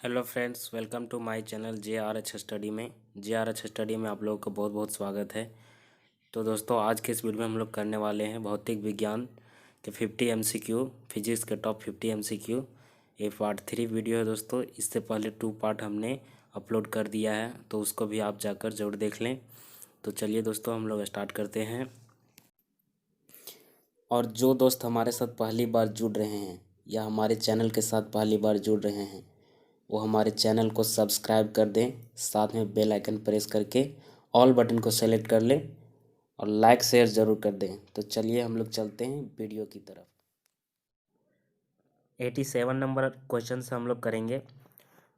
Hello friends, welcome to my channel JRH study में। JRH study में आप लोगों का बहुत बहुत स्वागत है। तो दोस्तों, आज के इस वीडियो में हम लोग करने वाले हैं भौतिक विज्ञान के 50 MCQ, फिजिक्स के टॉप 50 MCQ। ये पार्ट 3 वीडियो है दोस्तों। इससे पहले 2 पार्ट हमने अपलोड कर दिया है, तो उसको भी आप जाकर ज़रूर देख लें। तो चलिए दोस्तों, हम लोग स्टार्ट करते हैं। और जो दोस्त हमारे साथ पहली बार जुड़ रहे हैं या हमारे चैनल के साथ पहली बार जुड़ रहे हैं, वो हमारे चैनल को सब्सक्राइब कर दें, साथ में बेल आइकन प्रेस करके ऑल बटन को सेलेक्ट कर लें और लाइक शेयर ज़रूर कर दें। तो चलिए हम लोग चलते हैं वीडियो की तरफ। 87 नंबर क्वेश्चन से हम लोग करेंगे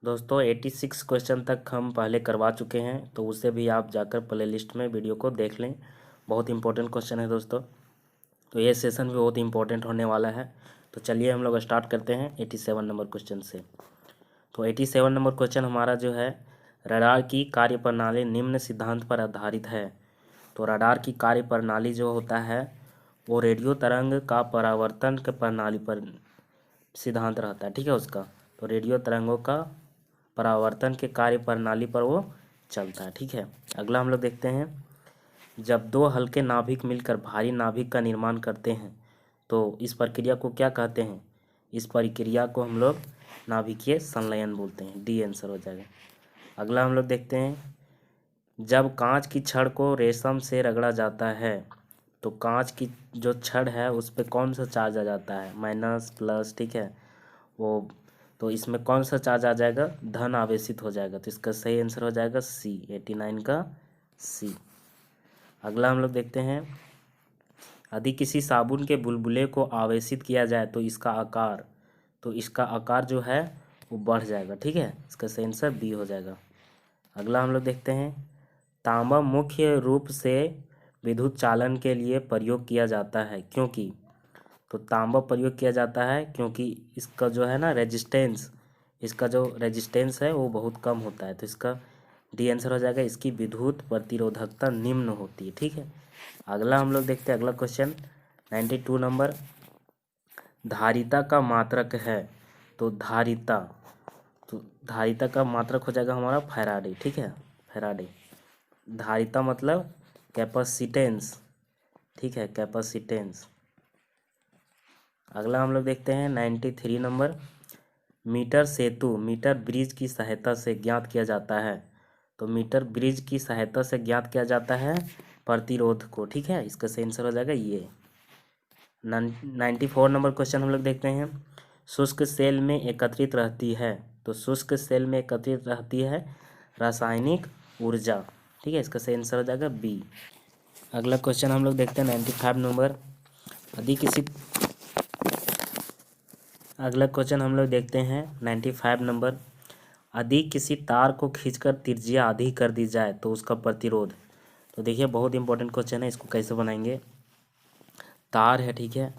दोस्तों। 86 क्वेश्चन तक हम पहले करवा चुके हैं, तो उसे भी आप जाकर प्ले लिस्ट में वीडियो को देख लें। बहुत इंपॉर्टेंट क्वेश्चन है दोस्तों, तो ये सेशन भी बहुत इंपॉर्टेंट होने वाला है। तो चलिए हम लोग स्टार्ट करते हैं 87 नंबर क्वेश्चन से। तो 87 नंबर क्वेश्चन हमारा जो है, रडार की कार्यप्रणाली निम्न सिद्धांत पर आधारित है। तो रडार की कार्यप्रणाली जो होता है वो रेडियो तरंग का परावर्तन के प्रणाली पर सिद्धांत रहता है, ठीक है उसका। तो रेडियो तरंगों का परावर्तन के कार्यप्रणाली पर वो चलता है, ठीक है। अगला हम लोग देखते हैं, जब दो हल्के नाभिक मिलकर भारी नाभिक का निर्माण करते हैं तो इस प्रक्रिया को क्या कहते हैं? इस प्रक्रिया को हम लोग नाभिकीय संलयन बोलते हैं। डी आंसर हो जाएगा। अगला हम लोग देखते हैं, जब कांच की छड़ को रेशम से रगड़ा जाता है तो कांच की जो छड़ है उस पर कौन सा चार्ज आ जाता है? माइनस, प्लस, ठीक है वो। तो इसमें कौन सा चार्ज आ जाएगा? धन आवेशित हो जाएगा। तो इसका सही आंसर हो जाएगा सी, 89 का सी। अगला हम लोग देखते हैं, यदि किसी साबुन के बुलबुले को आवेशित किया जाए तो इसका आकार जो है वो बढ़ जाएगा, ठीक है। इसका सही आंसर बी हो जाएगा। अगला हम लोग देखते हैं, तांबा मुख्य रूप से विद्युत चालन के लिए प्रयोग किया जाता है क्योंकि। तो तांबा प्रयोग किया जाता है क्योंकि इसका जो है ना रेजिस्टेंस है वो बहुत कम होता है। तो इसका डी आंसर हो जाएगा। इसकी विद्युत प्रतिरोधकता निम्न होती है, ठीक है। अगला हम लोग देखते हैं, अगला क्वेश्चन 92 नंबर, धारिता का मात्रक है। तो धारिता का मात्रक हो जाएगा हमारा फैराडे, ठीक है, फैराडे। धारिता मतलब कैपेसिटेंस, ठीक है, कैपेसिटेंस। अगला हम लोग देखते हैं 93 नंबर, मीटर सेतु मीटर ब्रिज की सहायता से ज्ञात किया जाता है। तो मीटर ब्रिज की सहायता से ज्ञात किया जाता है प्रतिरोध को, ठीक है। इसका सही आंसर हो जाएगा ये। 94 नंबर क्वेश्चन हम लोग देखते हैं, शुष्क सेल में एकत्रित रहती है। तो शुष्क सेल में एकत्रित रहती है रासायनिक ऊर्जा, ठीक है। इसका सही आंसर हो जाएगा बी। अगला क्वेश्चन हम लोग देखते हैं 95 नंबर, यदि किसी अगला क्वेश्चन हम लोग देखते हैं 95 नंबर, यदि किसी तार को खींचकर त्रिज्या आधी कर दी जाए तो उसका प्रतिरोध। तो देखिए बहुत इंपॉर्टेंट क्वेश्चन है, इसको कैसे बनाएंगे। तार है, ठीक है,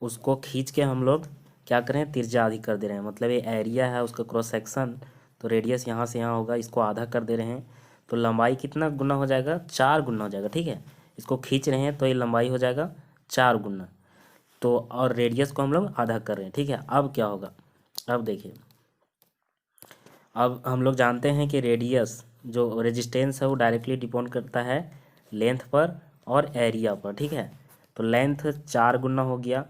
उसको खींच के हम लोग क्या करें, त्रिज्या आधी कर दे रहे हैं। मतलब ये एरिया है उसका क्रॉस सेक्शन, तो रेडियस यहाँ से यहाँ होगा, इसको आधा कर दे रहे हैं। तो लंबाई कितना गुना हो जाएगा? 4 गुना हो जाएगा, ठीक है। इसको खींच रहे हैं तो ये लंबाई हो जाएगा 4 गुना। तो और रेडियस को हम लोग आधा कर रहे हैं, ठीक है। अब क्या होगा, अब देखिए, अब हम लोग जानते हैं कि रेडियस जो रेजिस्टेंस है वो डायरेक्टली डिपेंड करता है लेंथ पर और एरिया पर, ठीक है। तो लेंथ 4 गुना हो गया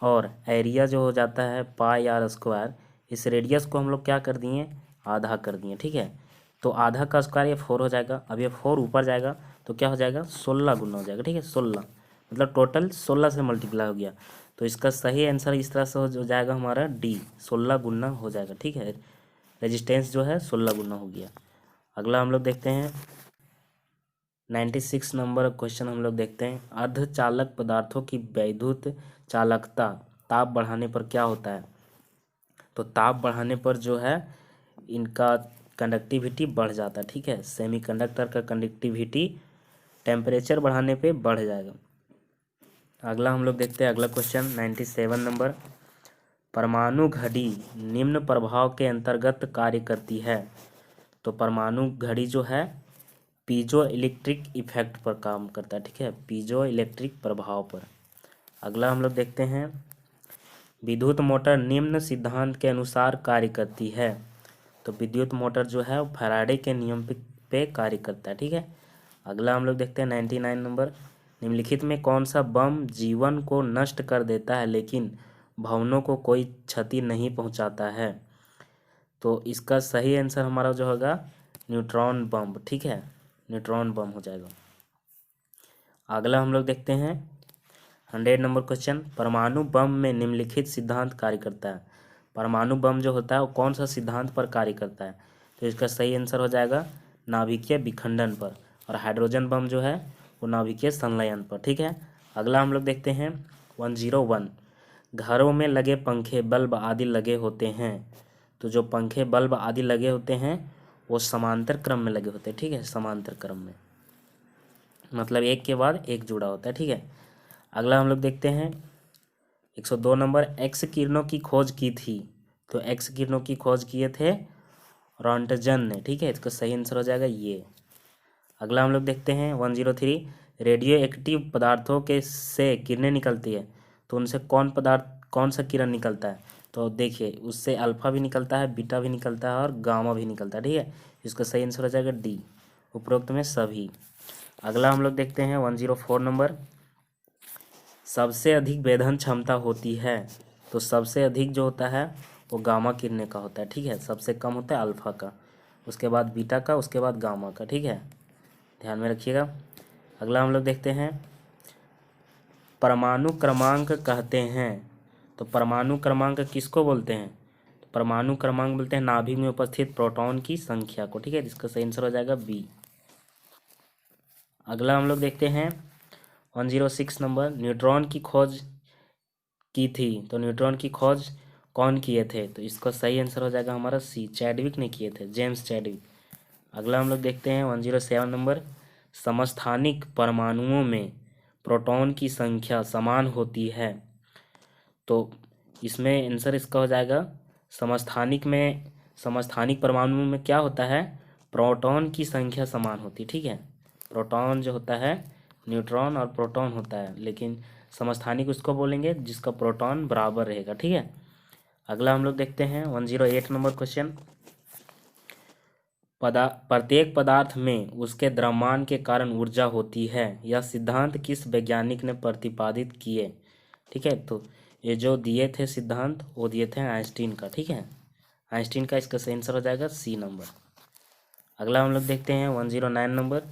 और एरिया जो हो जाता है पाई आर स्क्वायर। इस रेडियस को हम लोग क्या कर दिए, आधा कर दिए, ठीक है। तो आधा का स्क्वायर ये 4 हो जाएगा। अब ये 4 ऊपर जाएगा तो क्या हो जाएगा, 16 गुना हो जाएगा, ठीक है। 16 मतलब टोटल 16 से मल्टीप्लाई हो गया। तो इसका सही आंसर इस तरह से हो जाएगा हमारा डी, 16 गुना हो जाएगा, ठीक है। रेजिस्टेंस जो है 16 गुना हो गया। अगला हम लोग देखते हैं 96 नंबर क्वेश्चन हम लोग देखते हैं, अर्धचालक पदार्थों की वैद्युत चालकता ताप बढ़ाने पर क्या होता है? तो ताप बढ़ाने पर जो है इनका कंडक्टिविटी बढ़ जाता है, ठीक है। सेमीकंडक्टर का कंडक्टिविटी टेम्परेचर बढ़ाने पे बढ़ जाएगा। अगला हम लोग देखते हैं, अगला क्वेश्चन 97 नंबर, परमाणु घड़ी निम्न प्रभाव के अंतर्गत कार्य करती है। तो परमाणु घड़ी जो है पीजो इलेक्ट्रिक इफेक्ट पर काम करता है, ठीक है, पीजो इलेक्ट्रिक प्रभाव पर। अगला हम लोग देखते हैं, विद्युत मोटर निम्न सिद्धांत के अनुसार कार्य करती है। तो विद्युत मोटर जो है वो फैराडे के नियम पे कार्य करता है। ठीक है, अगला हम लोग देखते हैं 99 नंबर। निम्नलिखित में कौन सा बम जीवन को नष्ट कर देता है लेकिन भवनों को कोई क्षति नहीं पहुंचाता है? तो इसका सही आंसर हमारा जो होगा न्यूट्रॉन बम। ठीक है, न्यूट्रॉन बम हो जाएगा। अगला हम लोग देखते हैं 100 नंबर क्वेश्चन। परमाणु बम में निम्नलिखित सिद्धांत कार्य करता है। परमाणु बम जो होता है वो कौन सा सिद्धांत पर कार्य करता है? तो इसका सही आंसर हो जाएगा नाभिकीय विखंडन पर। और हाइड्रोजन बम जो है वो नाभिकीय संलयन पर। ठीक है, अगला हम लोग देखते हैं 101। घरों में लगे पंखे बल्ब आदि लगे होते हैं। तो जो पंखे बल्ब आदि लगे होते हैं वो समांतर क्रम में लगे होते हैं। ठीक है, समांतर क्रम में, मतलब एक के बाद एक जुड़ा होता है। ठीक है, अगला हम लोग देखते हैं 102 नंबर। एक्स किरणों की खोज की थी। तो एक्स किरणों की खोज किए थे रॉन्टजन ने। ठीक है, इसका सही आंसर हो जाएगा ये। अगला हम लोग देखते हैं 103। रेडियो एक्टिव पदार्थों के से किरणें निकलती है। तो उनसे कौन सा किरण निकलता है? तो देखिए, उससे अल्फा भी निकलता है, बीटा भी निकलता है और गामा भी निकलता है। ठीक है, इसका सही आंसर हो जाएगा डी, उपरोक्त में सभी। अगला हम लोग देखते हैं 104 नंबर। सबसे अधिक वेधन क्षमता होती है। तो सबसे अधिक जो होता है वो गामा किरणें का होता है। ठीक है, सबसे कम होता है अल्फा का, उसके बाद बीटा का, उसके बाद गामा का। ठीक है, ध्यान में रखिएगा। अगला हम लोग देखते हैं परमाणु क्रमांक कहते हैं। तो परमाणु क्रमांक किसको बोलते हैं? तो परमाणु क्रमांक बोलते हैं नाभिक में उपस्थित प्रोटॉन की संख्या को। ठीक है, इसका सही आंसर हो जाएगा बी। अगला हम लोग देखते हैं 106 नंबर। न्यूट्रॉन की खोज की थी। तो न्यूट्रॉन की खोज कौन किए थे? तो इसका सही आंसर हो जाएगा हमारा सी, चैडविक ने किए थे, जेम्स चैडविक। अगला हम लोग देखते हैं 107 नंबर। समस्थानिक परमाणुओं में प्रोटॉन की संख्या समान होती है। तो इसमें आंसर इसका हो जाएगा समस्थानिक परमाणुओं में क्या होता है? प्रोटॉन की संख्या समान होती है। ठीक है, प्रोटॉन जो होता है न्यूट्रॉन और प्रोटॉन होता है, लेकिन समस्थानिक उसको बोलेंगे जिसका प्रोटॉन बराबर रहेगा। ठीक है, अगला हम लोग देखते हैं 108 नंबर क्वेश्चन। प्रत्येक पदार्थ में उसके द्रव्यमान के कारण ऊर्जा होती है, यह सिद्धांत किस वैज्ञानिक ने प्रतिपादित किए? ठीक है, तो ये जो दिए थे सिद्धांत वो दिए थे आइंस्टीन का। ठीक है, आइंस्टीन का, इसका सही आंसर हो जाएगा सी नंबर। अगला हम लोग देखते हैं 109 नंबर।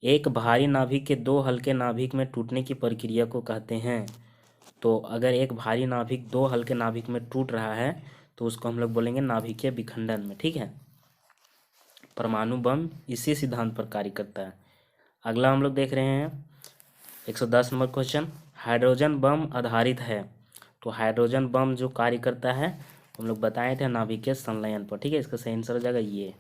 एक भारी नाभिक के दो हल्के नाभिक में टूटने की प्रक्रिया को कहते हैं। तो अगर एक भारी नाभिक दो हल्के नाभिक में टूट रहा है तो उसको हम लोग बोलेंगे नाभिकीय विखंडन में। ठीक है, परमाणु बम इसी सिद्धांत पर कार्य करता है। अगला हम लोग देख रहे हैं 110 नंबर क्वेश्चन। हाइड्रोजन बम आधारित है। तो हाइड्रोजन बम जो कार्य करता है हम लोग बताए थे नाभिकीय संलयन पर। ठीक है, इसका सही आंसर हो जाएगा ये।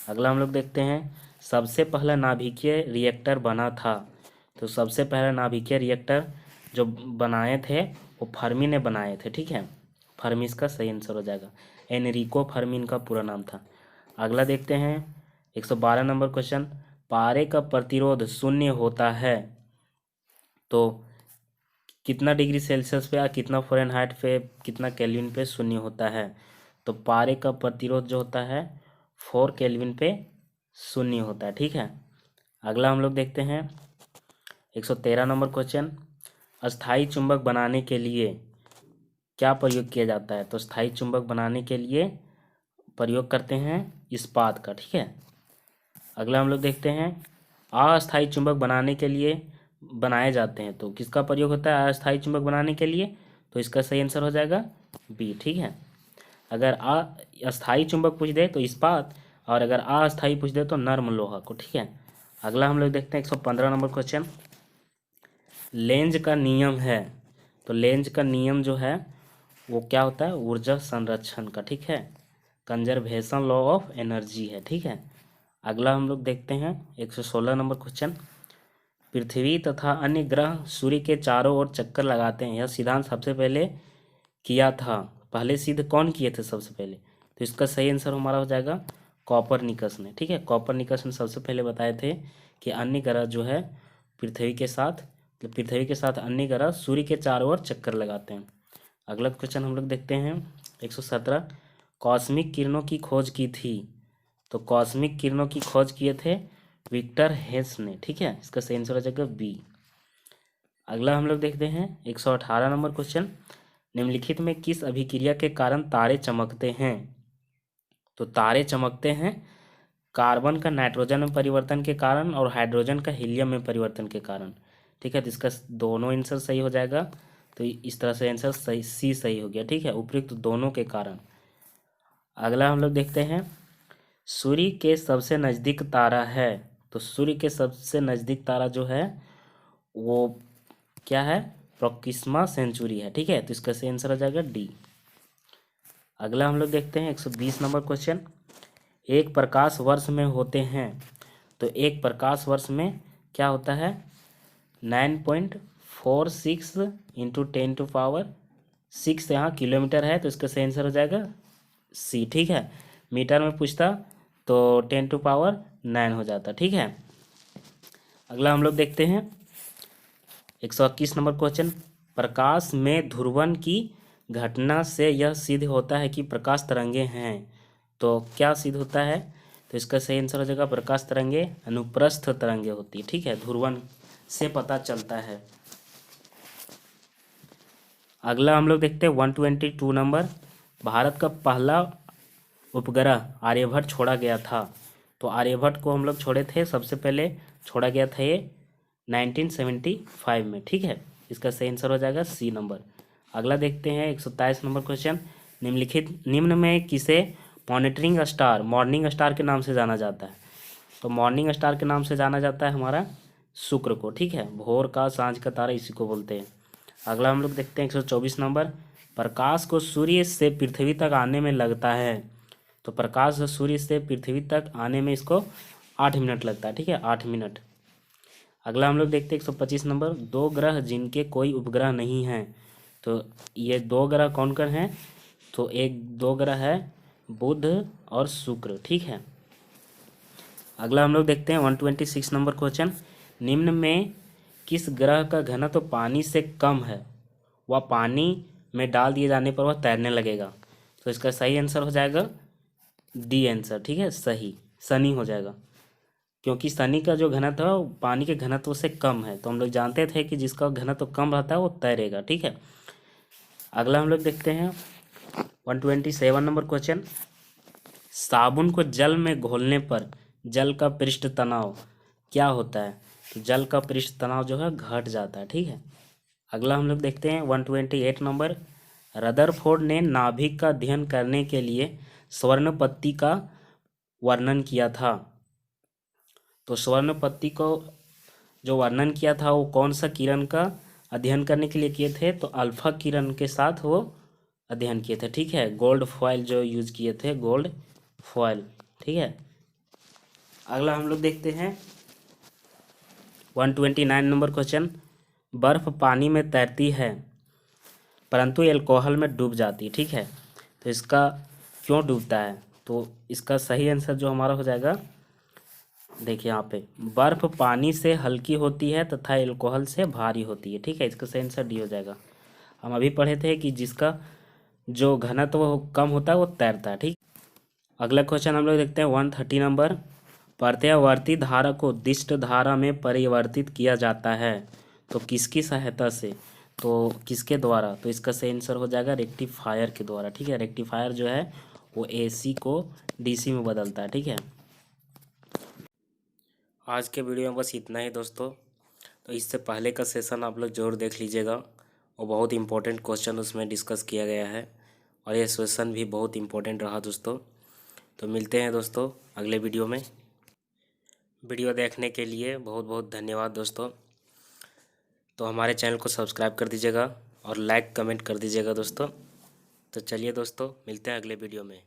अगला हम लोग देखते हैं सबसे पहला नाभिकीय रिएक्टर बना था। तो सबसे पहला नाभिकीय रिएक्टर जो बनाए थे वो फर्मी ने बनाए थे। ठीक है, फर्मी इसका सही आंसर हो जाएगा। एनरिको फर्मी इनका पूरा नाम था। अगला देखते हैं 112 नंबर क्वेश्चन। पारे का प्रतिरोध शून्य होता है तो कितना डिग्री सेल्सियस पे या कितना फ़ारेनहाइट पे, कितना केल्विन पे शून्य होता है? तो पारे का प्रतिरोध जो होता है 4 केल्विन पे शून्य होता है। ठीक है, अगला हम लोग देखते हैं 113 नंबर क्वेश्चन। अस्थाई चुंबक बनाने के लिए क्या प्रयोग किया जाता है? तो स्थायी चुंबक बनाने के लिए प्रयोग करते हैं इस्पात का। ठीक है, अगला हम लोग देखते हैं अस्थायी चुंबक बनाने के लिए बनाए जाते हैं। तो किसका प्रयोग होता है अस्थायी चुंबक बनाने के लिए? तो इसका सही आंसर हो जाएगा बी। ठीक है, अगर अस्थायी चुंबक पूछ दे तो इस्पात, और अगर अस्थायी पूछ दे तो नर्म लोहा को। ठीक है, अगला हम लोग देखते हैं 115 नंबर क्वेश्चन। लेंज का नियम है। तो लेंज का नियम जो है वो क्या होता है? ऊर्जा संरक्षण का। ठीक है, कंजर्वेशन लॉ ऑफ एनर्जी है। ठीक है, अगला हम लोग देखते हैं 116 नंबर क्वेश्चन। पृथ्वी तथा अन्य ग्रह सूर्य के चारों ओर चक्कर लगाते हैं, यह सिद्धांत सबसे पहले किया था। पहले सिद्ध कौन किए थे सबसे पहले? तो इसका सही आंसर हमारा हो जाएगा कॉपरनिकस ने। ठीक है, कॉपरनिकस ने सबसे पहले बताए थे कि अन्य ग्रह जो है पृथ्वी के साथ अन्य ग्रह सूर्य के चारों ओर चक्कर लगाते हैं। अगला क्वेश्चन हम लोग देखते हैं 117। कॉस्मिक किरणों की खोज की थी? तो कॉस्मिक किरणों की खोज किए थे विक्टर हेस ने, ठीक है। इसका सही आंसर हो जाएगा बी। अगला हम लोग देखते हैं 118 नंबर क्वेश्चन। निम्नलिखित में किस अभिक्रिया के कारण तारे चमकते हैं? तो तारे चमकते हैं कार्बन का नाइट्रोजन में परिवर्तन के कारण और हाइड्रोजन का हीलियम में परिवर्तन के कारण, ठीक है। तो इसका दोनों आंसर सही हो जाएगा। तो इस तरह से आंसर सही, सी सही हो गया, ठीक है, उपयुक्त दोनों के कारण। अगला हम लोग देखते हैं सूर्य के सबसे नज़दीक तारा है। तो सूर्य के सबसे नज़दीक तारा जो है वो क्या है? प्रोक्सिमा सेंचुरी है, ठीक है। तो इसका सही आंसर हो जाएगा डी। अगला हम लोग देखते हैं 120 नंबर क्वेश्चन। एक प्रकाश वर्ष में होते हैं। तो एक प्रकाश वर्ष में क्या होता है? 9.46 इंटू 10⁻⁶ यहाँ किलोमीटर है। तो इसका सही आंसर हो जाएगा सी, ठीक है। मीटर में पूछता तो 10⁻9 हो जाता, ठीक है। अगला हम लोग देखते हैं 121 नंबर क्वेश्चन। प्रकाश में ध्रुवण की घटना से यह सिद्ध होता है कि प्रकाश तरंगे हैं। तो क्या सिद्ध होता है? तो इसका सही आंसर हो जाएगा प्रकाश तरंगे अनुप्रस्थ तरंगे होती है, ठीक है। ध्रुवण से पता चलता है। अगला हम लोग देखते हैं 122 नंबर। भारत का पहला उपग्रह आर्यभट्ट छोड़ा गया था। तो आर्यभट्ट को हम लोग छोड़े थे, सबसे पहले छोड़ा गया था ये 1975 में, ठीक है। इसका सही आंसर हो जाएगा सी नंबर। अगला देखते हैं 127 नंबर क्वेश्चन। निम्न में किसे मॉनिटरिंग स्टार मॉर्निंग स्टार के नाम से जाना जाता है? तो मॉर्निंग स्टार के नाम से जाना जाता है हमारा शुक्र को, ठीक है। भोर का, सांझ का तारा इसी को बोलते हैं। अगला हम लोग देखते हैं 124 नंबर। प्रकाश को सूर्य से पृथ्वी तक आने में लगता है। तो प्रकाश सूर्य से पृथ्वी तक आने में इसको 8 मिनट लगता है, ठीक है, 8 मिनट। अगला हम लोग देखते हैं 125 नंबर। दो ग्रह जिनके कोई उपग्रह नहीं हैं। तो ये दो ग्रह कौन कौन हैं? तो दो ग्रह है बुध और शुक्र, ठीक है। अगला हम लोग देखते हैं 126 नंबर क्वेश्चन। निम्न में किस ग्रह का घनत्व पानी से कम है? वह पानी में डाल दिए जाने पर वह तैरने लगेगा। तो इसका सही आंसर हो जाएगा डी आंसर, ठीक है, सही शनि हो जाएगा। क्योंकि शनि का जो घनत्व है वो पानी के घनत्व से कम है। तो हम लोग जानते थे कि जिसका घनत्व कम रहता है वो तैरेगा, ठीक है। अगला हम लोग देखते हैं 127 नंबर क्वेश्चन। साबुन को जल में घोलने पर जल का पृष्ठ तनाव क्या होता है? तो जल का पृष्ठ तनाव जो है घट जाता है, ठीक है। अगला हम लोग देखते हैं 128 नंबर। रदरफोर्ड ने नाभिक का अध्ययन करने के लिए स्वर्ण पत्ती का वर्णन किया था। तो स्वर्ण पत्ती को जो वर्णन किया था वो कौन सा किरण का अध्ययन करने के लिए किए थे? तो अल्फा किरण के साथ वो अध्ययन किए थे, ठीक है। गोल्ड फॉयल जो यूज किए थे, गोल्ड फॉयल, ठीक है। अगला हम लोग देखते हैं 129 नंबर क्वेश्चन। बर्फ पानी में तैरती है परंतु एल्कोहल में डूब जाती है, ठीक है। तो इसका क्यों डूबता है? तो इसका सही आंसर जो हमारा हो जाएगा, देखिए यहाँ पे, बर्फ पानी से हल्की होती है तथा एल्कोहल से भारी होती है, ठीक है। इसका सही आंसर डी हो जाएगा। हम अभी पढ़े थे कि जिसका जो घनत्व कम होता है वो तैरता है, ठीक। अगला क्वेश्चन हम लोग देखते हैं 130 नंबर। प्रत्यावर्ती धारा को दिष्ट धारा में परिवर्तित किया जाता है तो किसकी सहायता से? तो किसके द्वारा? तो इसका सही आंसर हो जाएगा रेक्टिफायर के द्वारा, ठीक है। रेक्टिफायर जो है वो AC को DC में बदलता है, ठीक है। आज के वीडियो में बस इतना ही दोस्तों। तो इससे पहले का सेशन आप लोग ज़रूर देख लीजिएगा, वो बहुत इंपॉर्टेंट क्वेश्चन उसमें डिस्कस किया गया है और ये सेशन भी बहुत इंपॉर्टेंट रहा दोस्तों। तो मिलते हैं दोस्तों अगले वीडियो में। वीडियो देखने के लिए बहुत बहुत धन्यवाद दोस्तों। तो हमारे चैनल को सब्सक्राइब कर दीजिएगा और लाइक कमेंट कर दीजिएगा दोस्तों। तो चलिए दोस्तों मिलते हैं अगले वीडियो में।